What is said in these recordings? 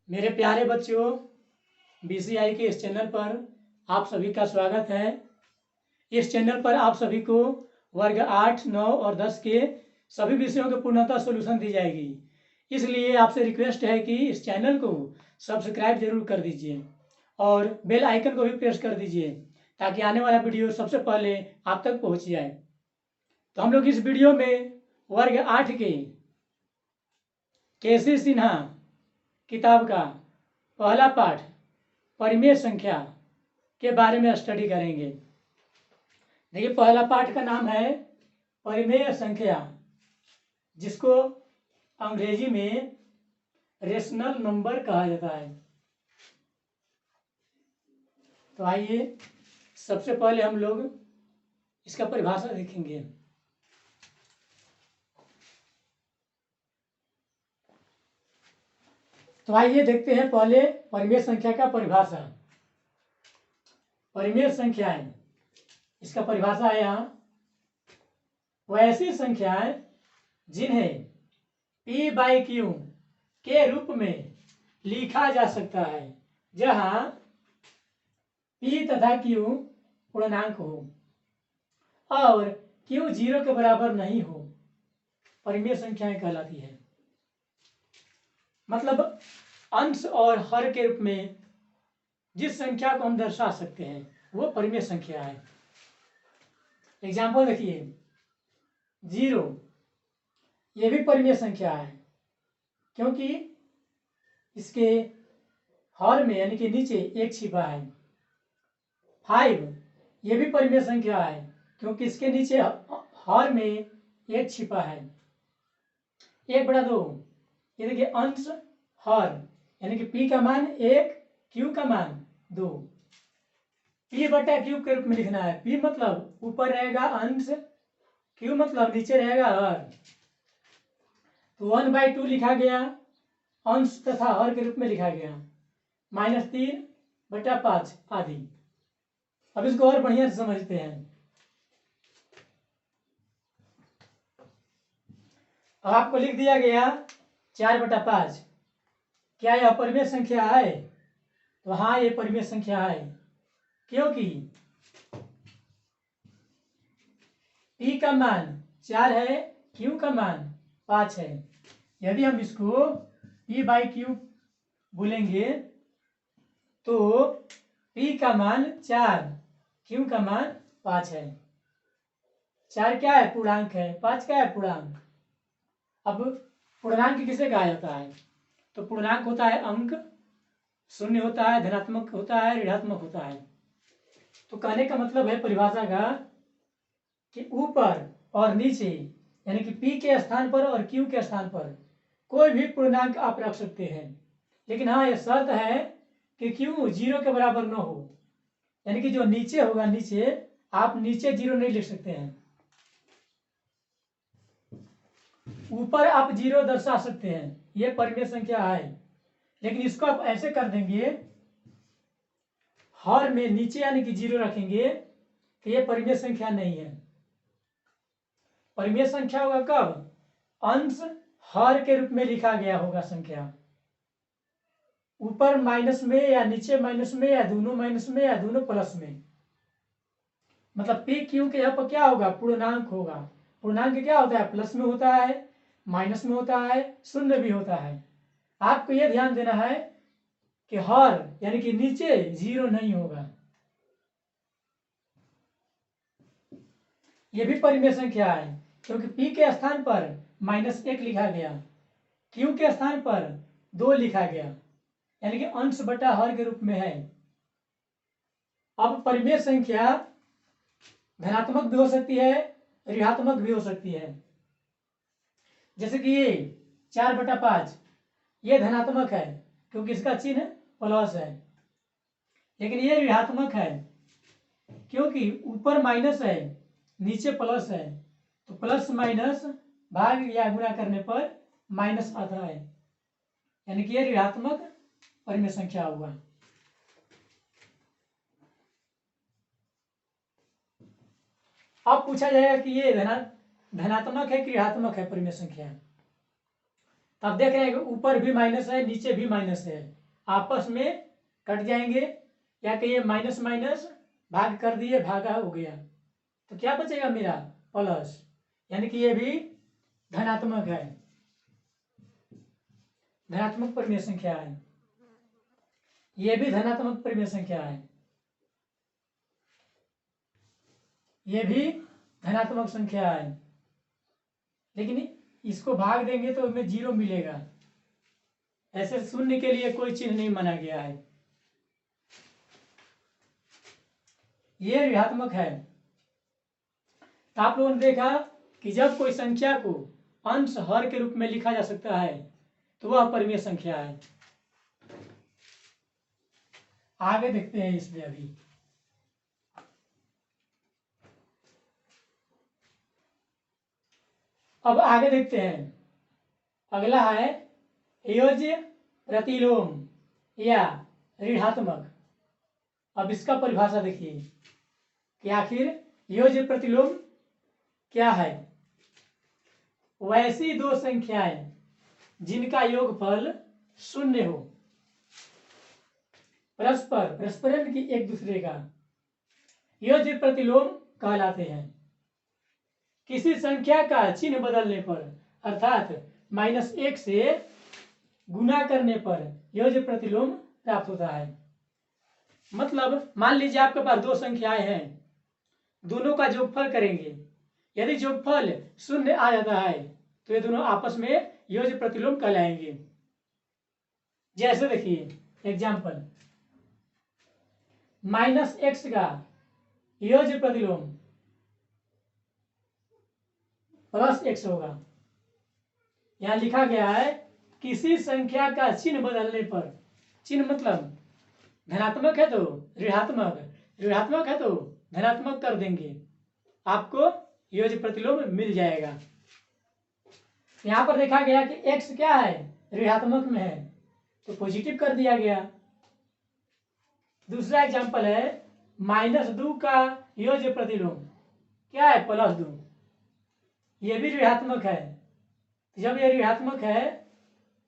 मेरे प्यारे बच्चों, BCI के इस चैनल पर आप सभी का स्वागत है। इस चैनल पर आप सभी को वर्ग 8, 9 और 10 के सभी विषयों के पूर्णतः सॉल्यूशन दी जाएगी। इसलिए आपसे रिक्वेस्ट है कि इस चैनल को सब्सक्राइब जरूर कर दीजिए और बेल आइकन को भी प्रेस कर दीजिए ताकि आने वाला वीडियो सबसे पहले आप तक पहुंच जाए। तो हम लोग इस वीडियो में वर्ग 8 के केसी सिन्हा किताब का पहला पाठ परिमेय संख्या के बारे में स्टडी करेंगे। देखिए, पहला पाठ का नाम है परिमेय संख्या, जिसको अंग्रेजी में रेशनल नंबर कहा जाता है। तो आइए सबसे पहले हम लोग इसका परिभाषा देखेंगे। तो आइए देखते हैं पहले परिमेय संख्या का परिभाषा। परिमेय संख्याएं, इसका परिभाषा है यहाँ, वो ऐसी संख्याएं जिन्हें P/Q के रूप में लिखा जा सकता है, जहां P तथा Q पूर्णांक हो और Q 0 के बराबर नहीं हो, परिमेय संख्याएं कहलाती है। मतलब अंश और हर के रूप में जिस संख्या को हम दर्शा सकते हैं वो परिमेय संख्या है। एग्जाम्पल देखिए, 0 ये भी परिमेय संख्या है, क्योंकि इसके हर में यानी कि नीचे एक छिपा है। 5 ये भी परिमेय संख्या है, क्योंकि इसके नीचे हर में एक छिपा है। 1/2 ये देखिए, अंश हर यानी कि P का मान 1, Q का मान 2। P/Q के रूप में लिखना है। P मतलब ऊपर रहेगा अंश, Q मतलब नीचे रहेगा हर। तो 1/2 लिखा गया, अंश तथा हर के रूप में लिखा गया। -3/5 आदि। अब इसको और बढ़िया से समझते हैं। अब आपको लिख दिया गया 4/5। क्या यह परिमेय संख्या है? तो हाँ, ये परिमेय संख्या है, क्योंकि P का मान 4 है, Q का मान 5 है। यदि हम इसको P/Q बोलेंगे तो P का मान 4, Q का मान 5 है। 4 क्या है? पूर्णांक है। 5 क्या है? पूर्णांक। अब पूर्णांक किसे कहा जाता है? तो पूर्णांक होता है अंक, शून्य होता है, धनात्मक होता है, ऋणात्मक होता है। तो कहने का मतलब है परिभाषा का कि ऊपर और नीचे यानी कि P के स्थान पर और Q के स्थान पर कोई भी पूर्णांक आप रख सकते हैं, लेकिन हाँ, यह शर्त है कि Q 0 के बराबर न हो। यानी कि जो नीचे होगा, नीचे आप नीचे 0 नहीं लिख सकते हैं। ऊपर आप 0 दर्शा सकते हैं, यह परिमेय संख्या है। लेकिन इसको आप ऐसे कर देंगे, हर में नीचे यानी कि 0 रखेंगे, तो यह परिमेय संख्या नहीं है। परिमेय संख्या होगा कब? अंश हर के रूप में लिखा गया होगा संख्या। ऊपर माइनस में या नीचे माइनस में या दोनों माइनस में या दोनों प्लस में। मतलब PQ के यहाँ पर क्या होगा? पूर्णांक होगा। पूर्णांक क्या होता है? प्लस में होता है, माइनस में होता है, शून्य भी होता है। आपको यह ध्यान देना है कि हर यानी कि नीचे 0 नहीं होगा। यह भी परिमेय संख्या है, क्योंकि P के स्थान पर -1 लिखा गया, Q के स्थान पर 2 लिखा गया, यानी कि अंश बटा हर के रूप में है। अब परिमेय संख्या धनात्मक भी हो सकती है, ऋणात्मक भी हो सकती है। जैसे कि ये 4/5 ये धनात्मक है, क्योंकि इसका चिन्ह प्लस है। लेकिन ये ऋणात्मक है, क्योंकि ऊपर माइनस है, नीचे प्लस है। तो प्लस माइनस भाग या गुणा करने पर माइनस आता है, यानी कि ये ऋणात्मक परिमेय संख्या होगा। अब पूछा जाएगा कि ये धनात्मक है कि ऋणात्मक है परिमेय संख्या, अब देख रहे हैं कि ऊपर भी माइनस है, नीचे भी माइनस है, आपस में कट जाएंगे, या कि ये माइनस माइनस भाग कर दिए, भागा हो गया, तो क्या बचेगा मेरा प्लस, यानी कि ये भी धनात्मक है, धनात्मक परिमेय संख्या है, ये भी धनात्मक परिमेय संख्या है, ये भी धनात्मक संख्या है, लेकिन इसको भाग देंगे तो हमें 0 मिलेगा, ऐसे शून्य के लिए कोई चिन्ह नहीं माना गया है, ये ऋणात्मक है। तो आप लोगों ने देखा कि जब कोई संख्या को अंश हर के रूप में लिखा जा सकता है तो वह परिमेय संख्या है। आगे देखते हैं इसमें अभी, अब आगे देखते हैं, अगला है योज्य प्रतिलोम या ऋणात्मक। अब इसका परिभाषा देखिए कि आखिर योज्य प्रतिलोम क्या है। वैसी दो संख्याएं जिनका योगफल शून्य हो, परस्पर की एक दूसरे का, योज्य प्रतिलोम कहलाते हैं। किसी संख्या का चिन्ह बदलने पर अर्थात -1 से गुना करने पर योज्य प्रतिलोम प्राप्त होता है। मतलब मान लीजिए आपके पास दो संख्याएं हैं, दोनों का जोगफल करेंगे, यदि जोगफल शून्य आ जाता है तो ये दोनों आपस में योज्य प्रतिलोम कहलाएंगे। जैसे देखिए एग्जाम्पल, -x का योज्य प्रतिलोम +x होगा। यहां लिखा गया है किसी संख्या का चिन्ह बदलने पर, चिन्ह मतलब धनात्मक है तो ऋणात्मक, ऋणात्मक है तो धनात्मक कर देंगे, आपको योज्य प्रतिलोम मिल जाएगा। यहां पर देखा गया कि x क्या है, ऋणात्मक में है तो पॉजिटिव कर दिया गया। दूसरा एग्जांपल है -2 का योज्य प्रतिलोम क्या है, +2, ये भी ऋणात्मक है। जब ये ऋणात्मक है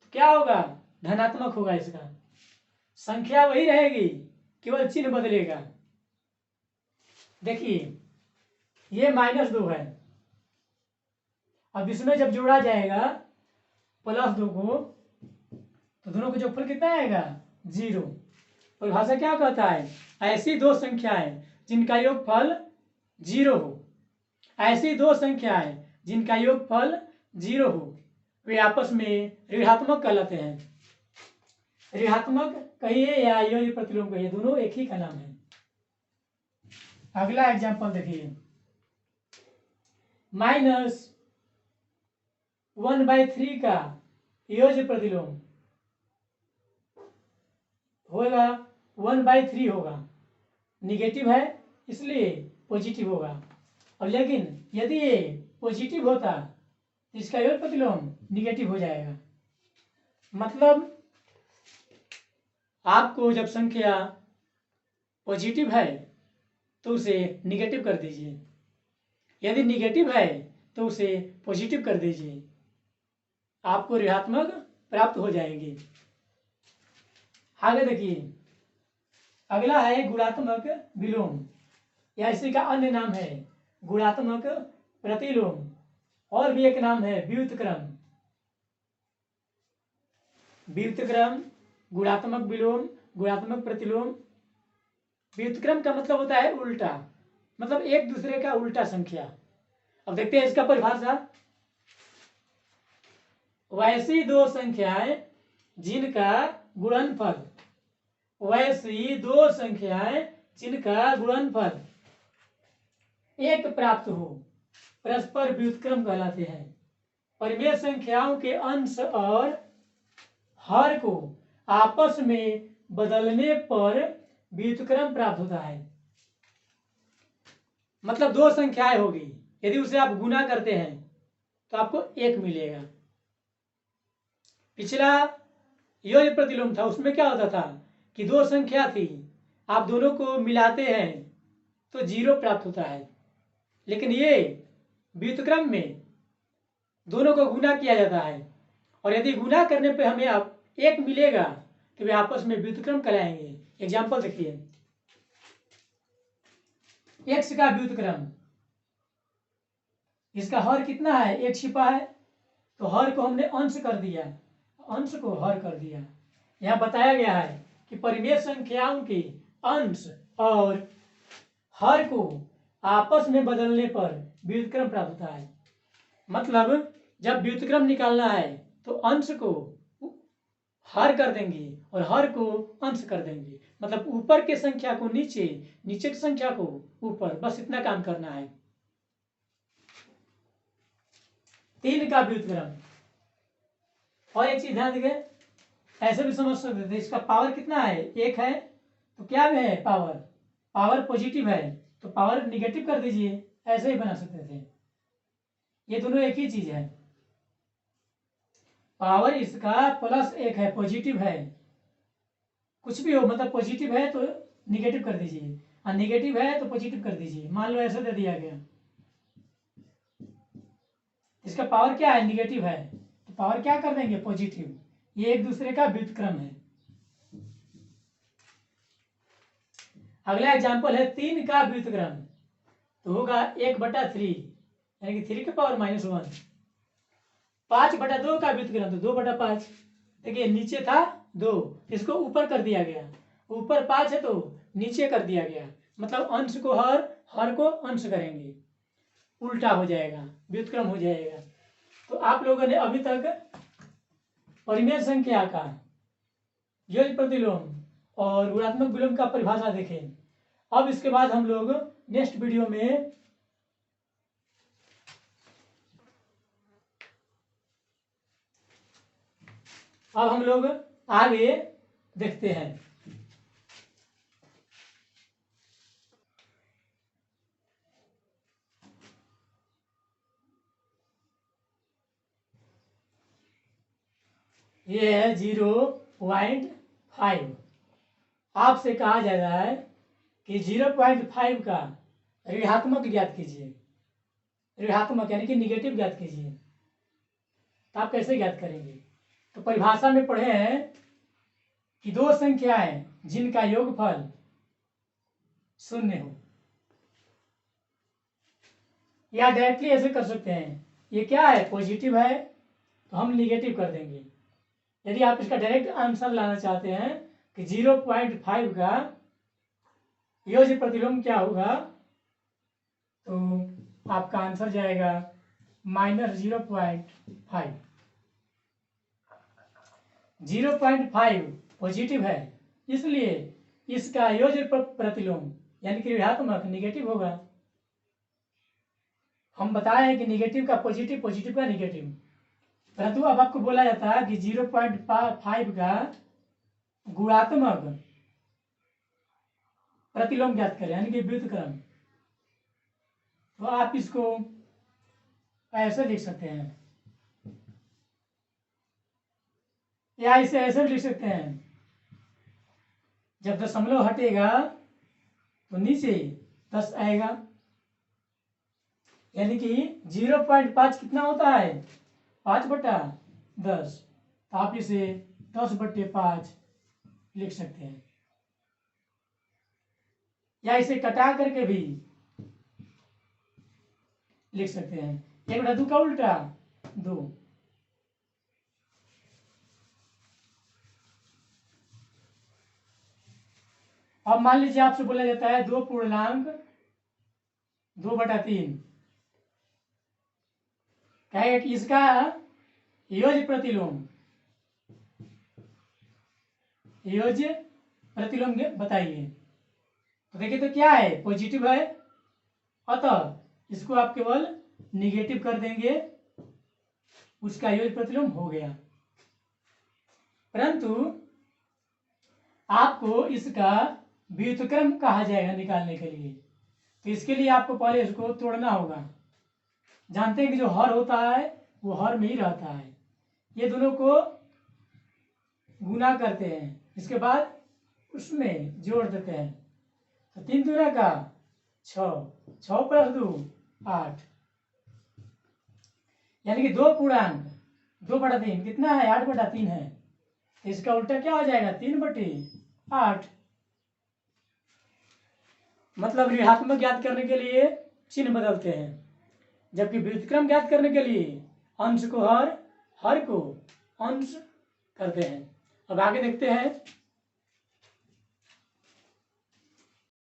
तो क्या होगा, धनात्मक होगा, इसका संख्या वही रहेगी, केवल चिन्ह बदलेगा। देखिए ये -2 है, अब इसमें जब जोड़ा जाएगा +2 को तो दोनों का जोगफल कितना आएगा, 0। परिभाषा क्या कहता है, ऐसी दो संख्याएं जिनका योगफल 0 हो, ऐसी दो संख्याएं जिनका योगफल 0 हो वे आपस में ऋणात्मक कहलाते हैं। ऋणात्मक कहिए या योज्य प्रतिलोम कहिए, दोनों एक ही का नाम है। अगला एग्जांपल देखिए, -1/3 का योज्य प्रतिलोम होगा 1/3 होगा, निगेटिव है इसलिए पॉजिटिव होगा। और लेकिन यदि ये पॉजिटिव होता तो इसका योज्य प्रतिलोम निगेटिव हो जाएगा। मतलब आपको जब संख्या पॉजिटिव है तो उसे निगेटिव कर दीजिए, यदि निगेटिव है तो उसे पॉजिटिव कर दीजिए, आपको ऋणात्मक प्राप्त हो जाएंगे। आगे देखिए, अगला है गुणात्मक विलोम या इसी का अन्य नाम है गुणात्मक प्रतिलोम, और भी एक नाम है व्युत्क्रम। व्युत्क्रम, गुणात्मक विलोम, गुणात्मक प्रतिलोम। व्युत्क्रम का मतलब होता है उल्टा, मतलब एक दूसरे का उल्टा संख्या। अब देखते हैं इसका परिभाषा, वैसी दो संख्याएं जिनका गुणनफल, वैसी दो संख्याएं जिनका गुणनफल एक प्राप्त हो परस्पर व्युत्क्रम कहलाते हैं। परिमेय संख्याओं के अंश और हर को आपस में बदलने पर व्युत्क्रम प्राप्त होता है। मतलब दो संख्याएं होगी, यदि उसे आप गुना करते हैं तो आपको 1 मिलेगा। पिछला योज्य प्रतिलोम था, उसमें क्या होता था कि दो संख्या थी, आप दोनों को मिलाते हैं तो 0 प्राप्त होता है। लेकिन ये व्युत्क्रम में दोनों को गुना किया जाता है और यदि गुना करने पे हमें अब 1 मिलेगा तो वे आपस में व्युत्क्रम कहलाएंगे। एग्जाम्पल देखिए, x का व्युत्क्रम, इसका हर कितना है, 1 छिपा है, तो हर को हमने अंश कर दिया, अंश को हर कर दिया। यहाँ बताया गया है कि परिमेय संख्याओं के अंश और हर को आपस में बदलने पर व्युत्क्रम प्राप्त होता है। मतलब जब व्युत्क्रम निकालना है तो अंश को हर कर देंगे और हर को अंश कर देंगे। मतलब ऊपर के संख्या को नीचे, नीचे की संख्या को ऊपर, बस इतना काम करना है। 3 का व्युत्क्रम, और एक चीज ध्यान देंगे, ऐसे भी समझ सकते थे, इसका पावर कितना है, 1 है, तो क्या है पावर, पावर पॉजिटिव है तो पावर निगेटिव कर दीजिए, ऐसे ही बना सकते थे। ये दोनों एक ही चीज है, पावर इसका +1 है, पॉजिटिव है, कुछ भी हो, मतलब पॉजिटिव है तो निगेटिव कर दीजिए और निगेटिव है तो पॉजिटिव कर दीजिए। मान लो ऐसे दे दिया गया, इसका पावर क्या है, निगेटिव है, तो पावर क्या कर देंगे, पॉजिटिव। ये एक दूसरे का व्युत्क्रम है। अगला एग्जाम्पल है 3 का व्युत्क्रम, तो होगा 1/3, यानी कि 3 की पावर -1। 5/2 का व्युत्क्रम, तो 2/5। देखिए नीचे था 2, इसको ऊपर कर दिया गया, ऊपर 5 है तो नीचे कर दिया गया, मतलब अंश को हर को अंश करेंगे, उल्टा हो जाएगा, व्युत्क्रम हो जाएगा। तो आप लोगों ने अभी तक परिमेय संख्या का योग प्रतिलोम और गुणात्मक विलोम का परिभाषा देखें। अब इसके बाद हम लोग नेक्स्ट वीडियो में अब हम लोग आगे देखते हैं। ये है 0.5। आपसे कहा जा रहा है कि 0.5 का ऋणात्मक ज्ञात कीजिए, ऋणात्मक यानी कि निगेटिव ज्ञात कीजिए। तो आप कैसे ज्ञात करेंगे, तो परिभाषा में पढ़े हैं कि 2 संख्याएं जिनका योगफल 0 हो, या डायरेक्टली ऐसे कर सकते हैं, ये क्या है, पॉजिटिव है तो हम निगेटिव कर देंगे। यदि आप इसका डायरेक्ट आंसर लाना चाहते हैं कि 0.5 का योज्य प्रतिलोम क्या होगा, तो आपका आंसर जाएगा -0.5। 0.5 पॉजिटिव है, इसलिए इसका योज्य प्रतिलोम यानी कि ऋणात्मक निगेटिव होगा। हम बताए हैं कि निगेटिव का पॉजिटिव, पॉजिटिव का निगेटिव, परंतु अब आपको बोला जाता है कि 0.5 का गुणात्मक प्रतिलोम ज्ञात करें, यानी कि व्युत्क्रम। तो आप इसको ऐसे लिख सकते हैं, या इसे ऐसे भी लिख सकते हैं, जब दशमलव हटेगा तो नीचे 10 आएगा, यानी कि 0.5 कितना होता है, 5/10। तो आप इसे 10/5 लिख सकते हैं, या इसे कटा करके भी लिख सकते हैं, 1/2 का उल्टा 2। अब मान लीजिए आपसे बोला जाता है 2.2/3, कहेगा कि इसका योज्य प्रतिलोम, योज्य प्रतिलोम बताइए। तो देखिए तो क्या है, पॉजिटिव है, अतः इसको आप केवल निगेटिव कर देंगे, उसका योज्य प्रतिलोम हो गया। परंतु आपको इसका व्युत्क्रम कहा जाएगा निकालने के लिए, तो इसके लिए आपको पहले इसको तोड़ना होगा। जानते हैं कि जो हर होता है वो हर में ही रहता है, ये दोनों को गुना करते हैं, इसके बाद उसमें जोड़ देते हैं, तो 3 दूना का 6, 6 + 2 8, यानी कि 2 पूर्णांक 2/3 कितना है? 8/3 है। इसका उल्टा क्या हो जाएगा? 3/8। मतलब ऋणात्मक ज्ञात करने के लिए चिन्ह बदलते हैं, जबकि व्युत्क्रम ज्ञात करने के लिए अंश को हर को अंश करते हैं। अब आगे देखते हैं।